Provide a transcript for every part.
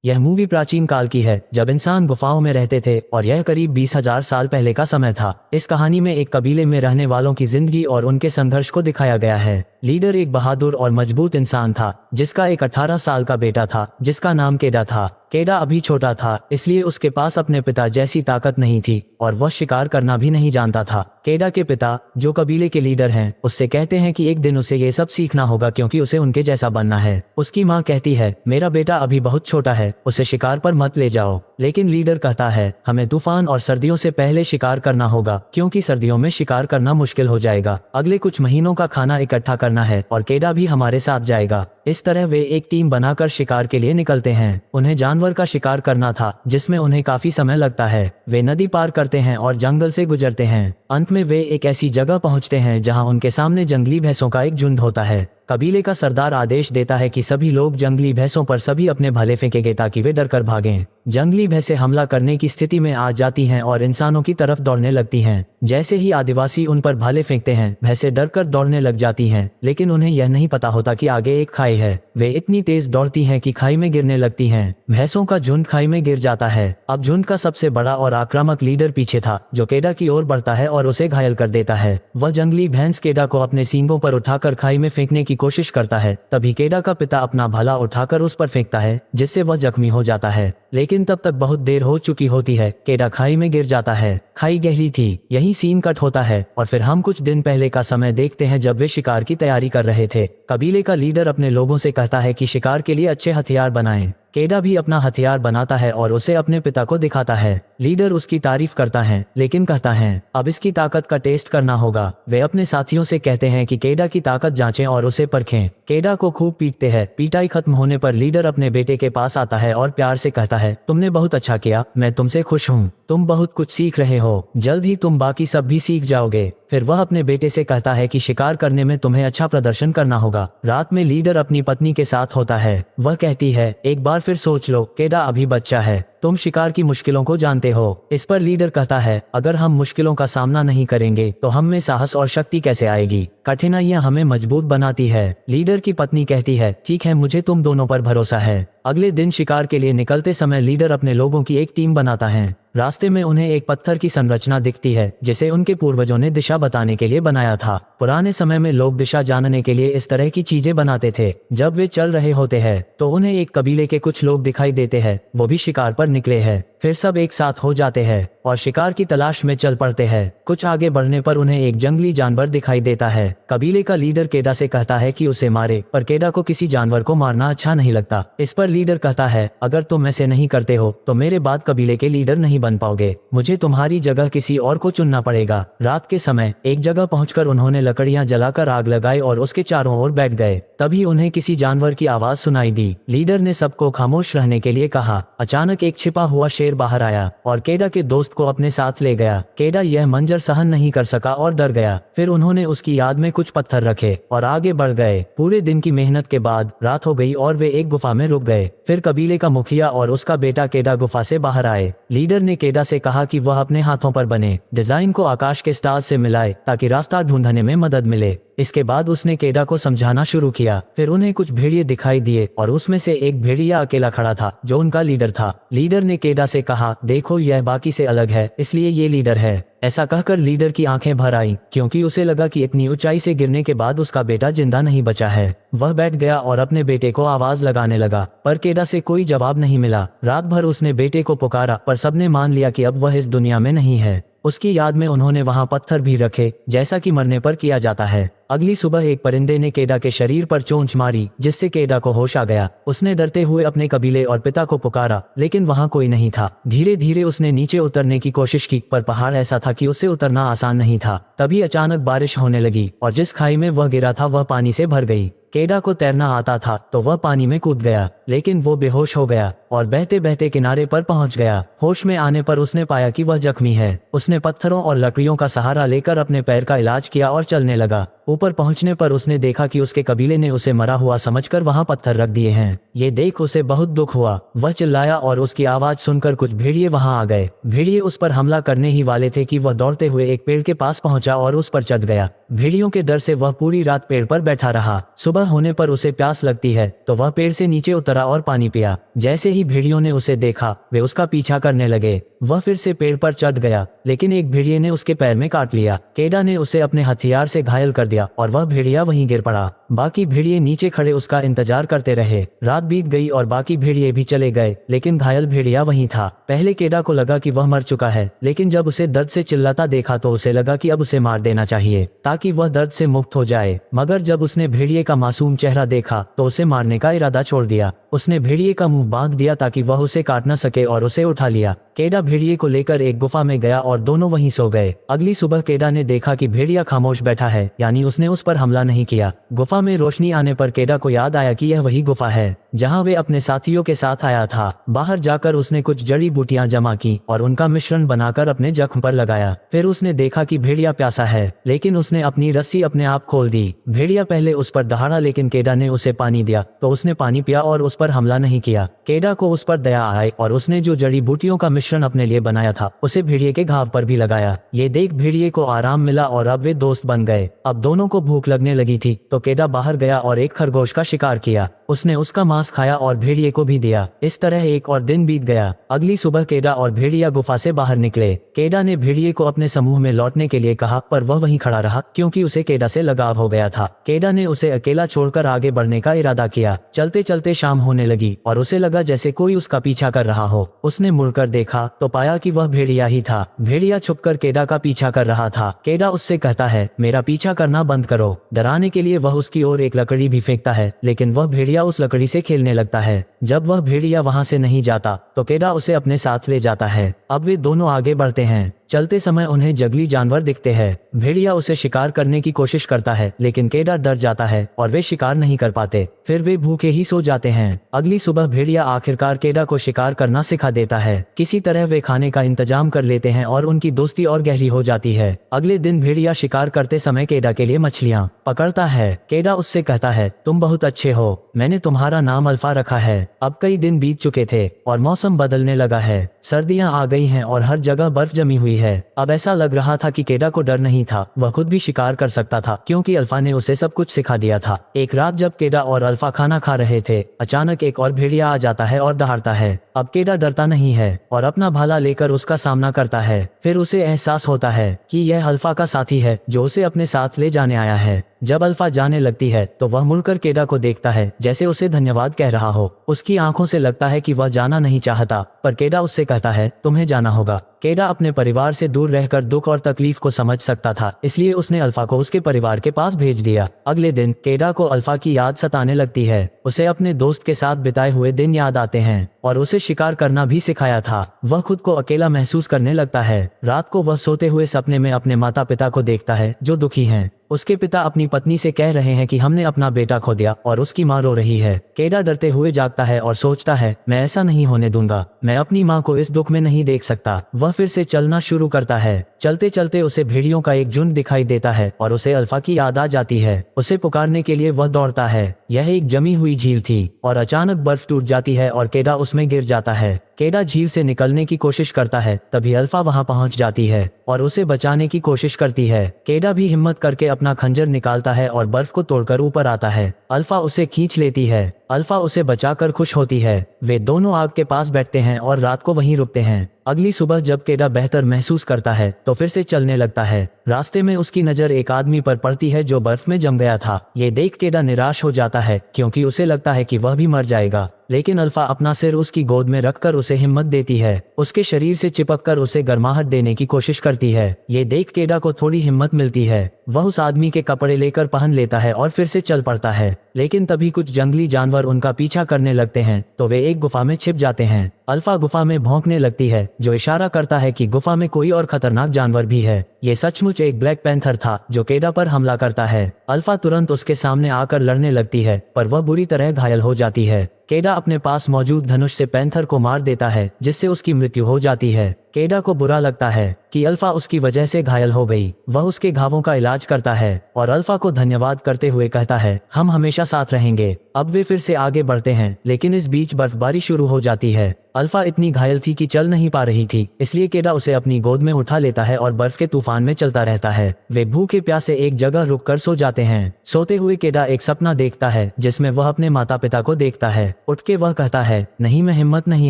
यह मूवी प्राचीन काल की है, जब इंसान गुफाओं में रहते थे और यह करीब 20,000 साल पहले का समय था। इस कहानी में एक कबीले में रहने वालों की जिंदगी और उनके संघर्ष को दिखाया गया है। लीडर एक बहादुर और मजबूत इंसान था, जिसका एक 18 साल का बेटा था, जिसका नाम केडा था। केडा अभी छोटा था, इसलिए उसके पास अपने पिता जैसी ताकत नहीं थी और वह शिकार करना भी नहीं जानता था। केडा के पिता, जो कबीले के लीडर हैं, उससे कहते हैं कि एक दिन उसे ये सब सीखना होगा क्योंकि उसे उनके जैसा बनना है। उसकी माँ कहती है, मेरा बेटा अभी बहुत छोटा है, उसे शिकार पर मत ले जाओ। लेकिन लीडर कहता है, हमें तूफान और सर्दियों से पहले शिकार करना होगा, क्योंकि सर्दियों में शिकार करना मुश्किल हो जाएगा। अगले कुछ महीनों का खाना इकट्ठा करना है और केडा भी हमारे साथ जाएगा। इस तरह वे एक टीम बनाकर शिकार के लिए निकलते हैं। उन्हें जानवर का शिकार करना था, जिसमें उन्हें काफी समय लगता है। वे नदी पार करते हैं और जंगल से गुजरते हैं। अंत में वे एक ऐसी जगह पहुंचते हैं जहां उनके सामने जंगली भैंसों का एक झुंड होता है। कबीले का सरदार आदेश देता है कि सभी लोग जंगली भैंसों पर सभी अपने भले फेंकेंगे ताकि वे डरकर भागें। जंगली भैंसें हमला करने की स्थिति में आ जाती हैं और इंसानों की तरफ दौड़ने लगती हैं। जैसे ही आदिवासी उन पर भाले फेंकते हैं, भैंसें डरकर दौड़ने लग जाती हैं, लेकिन उन्हें यह नहीं पता होता कि आगे एक खाई है। वे इतनी तेज दौड़ती हैं कि खाई में गिरने लगती हैं। भैंसों का झुंड खाई में गिर जाता है। अब झुंड का सबसे बड़ा और आक्रामक लीडर पीछे था, जो केडा की ओर बढ़ता है और उसे घायल कर देता है। वह जंगली भैंस केडा को अपने सींगों पर उठाकर खाई में फेंकने की कोशिश करता है। तभी केडा का पिता अपना भाला उठाकर उस पर फेंकता है, जिससे वह जख्मी हो जाता है। लेकिन तब तक बहुत देर हो चुकी होती है। केडा खाई में गिर जाता है। खाई गहरी थी। यही सीन कट होता है और फिर हम कुछ दिन पहले का समय देखते हैं, जब वे शिकार की तैयारी कर रहे थे। कबीले का लीडर अपने लोगों से कहता है कि शिकार के लिए अच्छे हथियार बनाएं। केडा भी अपना हथियार बनाता है और उसे अपने पिता को दिखाता है। लीडर उसकी तारीफ करता है, लेकिन कहता है, अब इसकी ताकत का टेस्ट करना होगा। वे अपने साथियों से कहते हैं कि केडा की ताकत जांचें और उसे परखें। केडा को खूब पीटते हैं। पीटाई खत्म होने पर लीडर अपने बेटे के पास आता है और प्यार से कहता है, तुमने बहुत अच्छा किया, मैं तुमसे खुश हूँ। तुम बहुत कुछ सीख रहे हो, जल्द ही तुम बाकी सब भी सीख जाओगे। फिर वह अपने बेटे से कहता है कि शिकार करने में तुम्हें अच्छा प्रदर्शन करना होगा। रात में लीडर अपनी पत्नी के साथ होता है। वह कहती है, एक बार फिर सोच लो, केडा अभी बच्चा है, तुम शिकार की मुश्किलों को जानते हो। इस पर लीडर कहता है, अगर हम मुश्किलों का सामना नहीं करेंगे तो हम में साहस और शक्ति कैसे आएगी। कठिनाइयां हमें मजबूत बनाती है। लीडर की पत्नी कहती है, ठीक है, मुझे तुम दोनों पर भरोसा है। अगले दिन शिकार के लिए निकलते समय लीडर अपने लोगों की एक टीम बनाता है। रास्ते में उन्हें एक पत्थर की संरचना दिखती है, जिसे उनके पूर्वजों ने दिशा बताने के लिए बनाया था। पुराने समय में लोग दिशा जानने के लिए इस तरह की चीजें बनाते थे। जब वे चल रहे होते हैं तो उन्हें एक कबीले के कुछ लोग दिखाई देते हैं, वो भी शिकार पर निकले हैं। फिर सब एक साथ हो जाते हैं और शिकार की तलाश में चल पड़ते हैं। कुछ आगे बढ़ने पर उन्हें एक जंगली जानवर दिखाई देता है। कबीले का लीडर केडा से कहता है कि उसे मारे, पर केडा को किसी जानवर को मारना अच्छा नहीं लगता। इस पर लीडर कहता है, अगर तुम ऐसे नहीं करते हो तो मेरे बाद कबीले के लीडर नहीं बन पाओगे। मुझे तुम्हारी जगह किसी और को चुनना पड़ेगा। रात के समय एक जगह पहुंचकर उन्होंने लकड़ियां जलाकर आग लगाई और उसके चारों ओर बैठ गए। तभी उन्हें किसी जानवर की आवाज सुनाई दी। लीडर ने सबको खामोश रहने के लिए कहा। अचानक एक छिपा हुआ शेर बाहर आया और केडा के दोस्त को अपने साथ ले गया। केडा यह मंजर सहन नहीं कर सका और डर गया। फिर उन्होंने उसकी याद में कुछ पत्थर रखे और आगे बढ़ गए। पूरे दिन की मेहनत के बाद रात हो गई और वे एक गुफा में रुक गए। फिर कबीले का मुखिया और उसका बेटा केडा गुफा से बाहर आए। लीडर ने केडा से कहा कि वह अपने हाथों पर बने डिजाइन को आकाश के स्टार से मिलाए ताकि रास्ता ढूंढने में मदद मिले। इसके बाद उसने केडा को समझाना शुरू किया। फिर उन्हें कुछ भेड़िए दिखाई दिए और उसमें से एक भेड़िया अकेला खड़ा था, जो उनका लीडर था। लीडर ने केडा से कहा, देखो यह बाकी से अलग है, इसलिए ये लीडर है। ऐसा कहकर लीडर की आंखें भर आईं, क्योंकि उसे लगा कि इतनी ऊंचाई से गिरने के बाद उसका बेटा जिंदा नहीं बचा है। वह बैठ गया और अपने बेटे को आवाज लगाने लगा, पर केडा से कोई जवाब नहीं मिला। रात भर उसने बेटे को पुकारा, पर सबने मान लिया कि अब वह इस दुनिया में नहीं है। उसकी याद में उन्होंने वहां पत्थर भी रखे, जैसा कि मरने पर किया जाता है। अगली सुबह एक परिंदे ने केडा के शरीर पर चोंच मारी, जिससे केडा को होश आ गया। उसने डरते हुए अपने कबीले और पिता को पुकारा, लेकिन वहां कोई नहीं था। धीरे धीरे उसने नीचे उतरने की कोशिश की, पर पहाड़ ऐसा था कि उससे उतरना आसान नहीं था। तभी अचानक बारिश होने लगी और जिस खाई में वह गिरा था वह पानी से भर गई। केडा को तैरना आता था तो वह पानी में कूद गया, लेकिन वो बेहोश हो गया और बहते बहते किनारे पर पहुंच गया। होश में आने पर उसने पाया कि वह जख्मी है। उसने पत्थरों और लकड़ियों का सहारा लेकर अपने पैर का इलाज किया और चलने लगा। ऊपर पहुंचने पर उसने देखा कि उसके कबीले ने उसे मरा हुआ समझकर वहां पत्थर रख दिए हैं। ये देख उसे बहुत दुख हुआ। वह चिल्लाया और उसकी आवाज सुनकर कुछ भेड़िए वहां आ गए। भेड़िए उस पर हमला करने ही वाले थे कि वह दौड़ते हुए एक पेड़ के पास पहुंचा और उस पर चढ़ गया। भेड़ियों के डर से वह पूरी रात पेड़ पर बैठा रहा। सुबह सुबह होने पर उसे प्यास लगती है तो वह पेड़ से नीचे उतरा और पानी पिया। जैसे ही भेड़ियों ने उसे देखा वे उसका पीछा करने लगे। वह फिर से पेड़ पर चढ़ गया, लेकिन एक भेड़िए ने उसके पैर में काट लिया। केडा ने उसे अपने हथियार से घायल कर दिया और वह भेड़िया वहीं गिर पड़ा। बाकी भेड़िए नीचे खड़े उसका इंतजार करते रहे। रात बीत गई और बाकी भेड़िए भी चले गए, लेकिन घायल भेड़िया वहीं था। पहले केडा को लगा कि वह मर चुका है, लेकिन जब उसे दर्द से चिल्लाता देखा तो उसे लगा कि अब उसे मार देना चाहिए ताकि वह दर्द से मुक्त हो जाए। मगर जब उसने भेड़िए का मासूम चेहरा देखा तो उसे मारने का इरादा छोड़ दिया। उसने भेड़िए का मुंह बांध दिया ताकि वह उसे काट न सके और उसे उठा लिया। केडा भेड़िए को लेकर एक गुफा में गया और दोनों वहीं सो गए। अगली सुबह केडा ने देखा कि भेड़िया खामोश बैठा है, यानी उसने उस पर हमला नहीं किया। गुफा में रोशनी आने पर केडा को याद आया कि यह वही गुफा है जहां वे अपने साथियों के साथ आया था। बाहर जाकर उसने कुछ जड़ी बूटियां जमा की और उनका मिश्रण बनाकर अपने जख्म पर लगाया। फिर उसने देखा कि भेड़िया प्यासा है, लेकिन उसने अपनी रस्सी अपने आप खोल दी। भेड़िया पहले उस पर दहाड़ा, लेकिन केडा ने उसे पानी दिया तो उसने पानी पिया और उस पर हमला नहीं किया। केडा को उस पर दया आई और उसने जो जड़ी बूटियों का मिश्रण अपने लिए बनाया था उसे भेड़िए के घाव पर भी लगाया। ये देख भेड़िए को आराम मिला और अब वे दोस्त बन गए। अब दोनों को भूख लगने लगी थी तो केडा बाहर गया और एक खरगोश का शिकार किया। उसने उसका मांस खाया और भेड़िए को भी दिया। इस तरह एक और दिन बीत गया। अगली सुबह केडा और भेड़िया गुफा से बाहर निकले। केडा ने भेड़िए को अपने समूह में लौटने के लिए कहा, पर वह वहीं खड़ा रहा क्योंकि उसे केडा से लगाव हो गया था। केडा ने उसे अकेला छोड़कर आगे बढ़ने का इरादा किया। चलते चलते शाम होने लगी और उसे लगा जैसे कोई उसका पीछा कर रहा हो। उसने मुड़कर देखा तो पाया कि वह भेड़िया ही था। भेड़िया छुपकर केडा का पीछा कर रहा था। केडा उससे कहता है, मेरा पीछा करना बंद करो। डराने के लिए वह उसकी ओर एक लकड़ी भी फेंकता है, लेकिन वह भेड़िया उस लकड़ी से खेलने लगता है। जब वह भेड़िया वहां से नहीं जाता तो केडा उसे अपने साथ ले जाता है। अब वे दोनों आगे बढ़ते हैं। चलते समय उन्हें जंगली जानवर दिखते हैं। भेड़िया उसे शिकार करने की कोशिश करता है, लेकिन केडा डर जाता है और वे शिकार नहीं कर पाते। फिर वे भूखे ही सो जाते हैं। अगली सुबह भेड़िया आखिरकार केडा को शिकार करना सिखा देता है। किसी तरह वे खाने का इंतजाम कर लेते हैं और उनकी दोस्ती और गहरी हो जाती है। अगले दिन भेड़िया शिकार करते समय केडा के लिए मछलियां पकड़ता है। केडा उससे कहता है, तुम बहुत अच्छे हो, मैंने तुम्हारा नाम अल्फा रखा है। अब कई दिन बीत चुके थे और मौसम बदलने लगा है। सर्दियां आ गई हैं और हर जगह बर्फ जमी हुई है। अब ऐसा लग रहा था कि केडा को डर नहीं था, वह खुद भी शिकार कर सकता था क्योंकि अल्फा ने उसे सब कुछ सिखा दिया था। एक रात जब केडा और अल्फा खाना खा रहे थे, अचानक एक और भेड़िया आ जाता है और दहाड़ता है। अब केडा डरता नहीं है और अपना भाला लेकर उसका सामना करता है। फिर उसे एहसास होता है कि यह अल्फा का साथी है जो उसे अपने साथ ले जाने आया है। जब अल्फा जाने लगती है तो वह मुड़कर केडा को देखता है जैसे उसे धन्यवाद कह रहा हो। उसकी आंखों से लगता है कि वह जाना नहीं चाहता, पर केडा उससे कहता है, तुम्हें जाना होगा। केडा अपने परिवार से दूर रहकर दुख और तकलीफ को समझ सकता था, इसलिए उसने अल्फा को उसके परिवार के पास भेज दिया। अगले दिन केडा को अल्फा की याद सताने लगती है। उसे अपने दोस्त के साथ बिताए हुए दिन याद आते हैं और उसे शिकार करना भी सिखाया था। वह खुद को अकेला महसूस करने लगता है। रात को वह सोते हुए सपने में अपने माता पिता को देखता है जो दुखी हैं। उसके पिता अपनी पत्नी से कह रहे हैं कि हमने अपना बेटा खो दिया और उसकी माँ रो रही है। केडा डरते हुए जागता है और सोचता है, मैं ऐसा नहीं होने दूंगा, मैं अपनी माँ को इस दुख में नहीं देख सकता। वह फिर से चलना शुरू करता है। चलते चलते उसे भेड़ियों का एक झुंड दिखाई देता है और उसे अल्फा की याद आ जाती है। उसे पुकारने के लिए वह दौड़ता है। यह एक जमी हुई झील थी और अचानक बर्फ टूट जाती है और केडा उसमें गिर जाता है। केडा झील से निकलने की कोशिश करता है, तभी अल्फा वहां पहुंच जाती है और उसे बचाने की कोशिश करती है। केडा भी हिम्मत करके अपना खंजर निकालता है और बर्फ को तोड़कर ऊपर आता है। अल्फा उसे खींच लेती है। अल्फा उसे बचाकर खुश होती है। वे दोनों आग के पास बैठते हैं और रात को वहीं रुकते हैं। अगली सुबह जब केडा बेहतर महसूस करता है तो फिर से चलने लगता है। रास्ते में उसकी नजर एक आदमी पर पड़ती है जो बर्फ में जम गया था। ये देख केडा निराश हो जाता है क्योंकि उसे लगता है कि वह भी मर जाएगा, लेकिन अल्फा अपना सिर उसकी गोद में रखकर उसे हिम्मत देती है। उसके शरीर से चिपककर उसे गर्माहट देने की कोशिश करती है। ये देख केडा को थोड़ी हिम्मत मिलती है। वह उस आदमी के कपड़े लेकर पहन लेता है और फिर से चल पड़ता है। लेकिन तभी कुछ जंगली जानवर उनका पीछा करने लगते हैं तो वे एक गुफा में छिप जाते हैं। अल्फा गुफा में भौंकने लगती है जो इशारा करता है कि गुफा में कोई और खतरनाक जानवर भी है। ये सचमुच एक ब्लैक पैंथर था जो केडा पर हमला करता है। अल्फा तुरंत उसके सामने आकर लड़ने लगती है, पर वह बुरी तरह घायल हो जाती है। केडा अपने पास मौजूद धनुष से पैंथर को मार देता है जिससे उसकी मृत्यु हो जाती है। केडा को बुरा लगता है कि अल्फा उसकी वजह से घायल हो गई। वह उसके घावों का इलाज करता है और अल्फा को धन्यवाद करते हुए कहता है, हम हमेशा साथ रहेंगे। अब वे फिर से आगे बढ़ते हैं, लेकिन इस बीच बर्फबारी शुरू हो जाती है। अल्फा इतनी घायल थी कि चल नहीं पा रही थी, इसलिए केडा उसे अपनी गोद में उठा लेता है और बर्फ के तूफान में चलता रहता है। वे भूखे प्यासे एक जगह रुककर सो जाते हैं। सोते हुए केडा एक सपना देखता है जिसमें वह अपने माता पिता को देखता है। उठ के वह कहता है, नहीं, मैं हिम्मत नहीं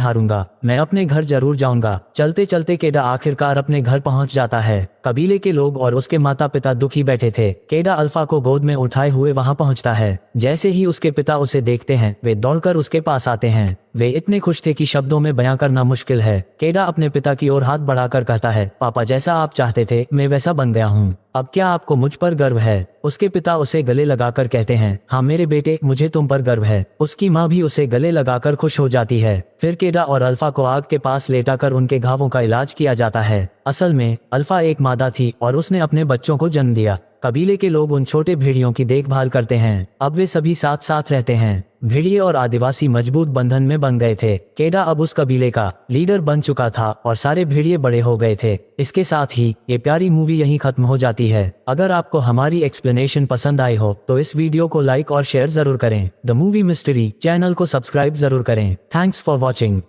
हारूंगा, मैं अपने घर जरूर जाऊंगा। चलते चलते केडा आखिरकार अपने घर पहुंच जाता है। कबीले के लोग और उसके माता पिता दुखी बैठे थे। केडा अल्फा को गोद में उठाए हुए वहां पहुंचता है। जैसे ही उसके पिता उसे देखते हैं, वे दौड़कर उसके पास आते हैं। वे इतने खुश थे कि शब्दों में बयां करना मुश्किल है। केडा अपने पिता की ओर हाथ बढ़ाकर कहता है, पापा, जैसा आप चाहते थे मैं वैसा बन गया हूँ। अब क्या आपको मुझ पर गर्व है? उसके पिता उसे गले लगाकर कहते हैं, हाँ मेरे बेटे, मुझे तुम पर गर्व है। उसकी माँ भी उसे गले लगाकर खुश हो जाती है। फिर केडा और अल्फा को आग के पास लेटाकर उनके घावों का इलाज किया जाता है। असल में अल्फा एक मादा थी और उसने अपने बच्चों को जन्म दिया। कबीले के लोग उन छोटे भेड़ियों की देखभाल करते हैं। अब वे सभी साथ साथ रहते हैं। भेड़िए और आदिवासी मजबूत बंधन में बन गए थे। केडा अब उस कबीले का लीडर बन चुका था और सारे भेड़िए बड़े हो गए थे। इसके साथ ही ये प्यारी मूवी यहीं खत्म हो जाती है। अगर आपको हमारी एक्सप्लेनेशन पसंद आई हो तो इस वीडियो को लाइक और शेयर जरूर करें। द मूवी मिस्ट्री चैनल को सब्सक्राइब जरूर करें। Thanks for watching.